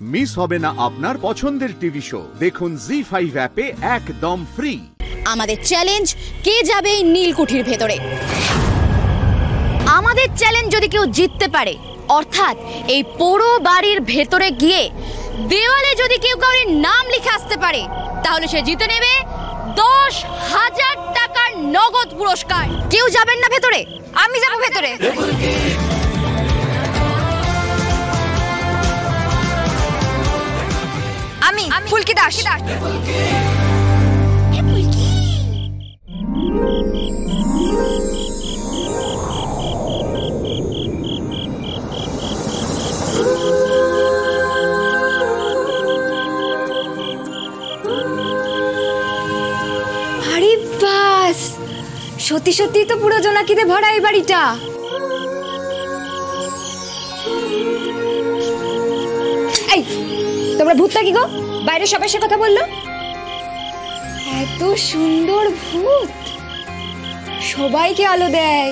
Miss হবে না আপনার পছন্দের টিভি শো। দেখুন জি5 অ্যাপে একদম ফ্রি। আমাদের চ্যালেঞ্জ, কে যাবে এই নীলকুঠির ভেতরে। আমাদের চ্যালেঞ্জ যদি কেউ জিততে পারে, অর্থাৎ এই পুরো বাড়ির ভেতরে গিয়ে দেওয়ালে যদি কেউ কারোর নাম লিখে আসতে পারে, তাহলে সে জিতে নেবে 10,000 টাকার নগদ পুরস্কার। কেউ যাবেন না ভেতরে? আমি যাব ভেতরে। আমি ফুলকি দাস। আরে বাস, সত্যি সত্যি তো পুরো জোনাকিতে ভরা এই বাড়িটা। এই তোমরা ভূতটা কি গো? বাইরে সবাই সে কথা বললো। এত সুন্দর ভূত, সবাইকে আলো দেয়।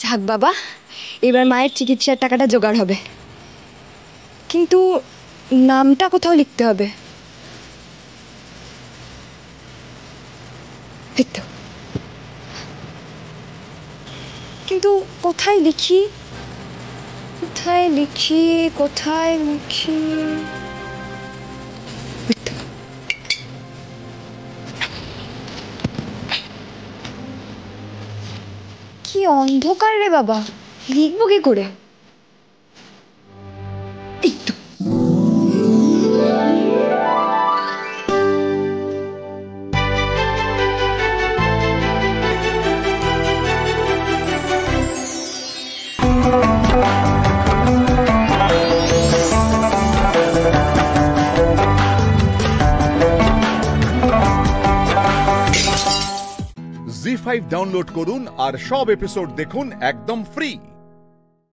থাক বাবা, এবার মায়ের চিকিৎসার টাকাটা জোগাড় হবে, কিন্তু নামটা কোথাও লিখতে হবে। কিন্তু কোথায় লিখি, কোথায় লিখি, কোথায় লিখি? কি অন্ধকার রে বাবা, লিখবো কি করে? জি5 ডাউনলোড করুন আর সব এপিসোড দেখুন একদম ফ্রি।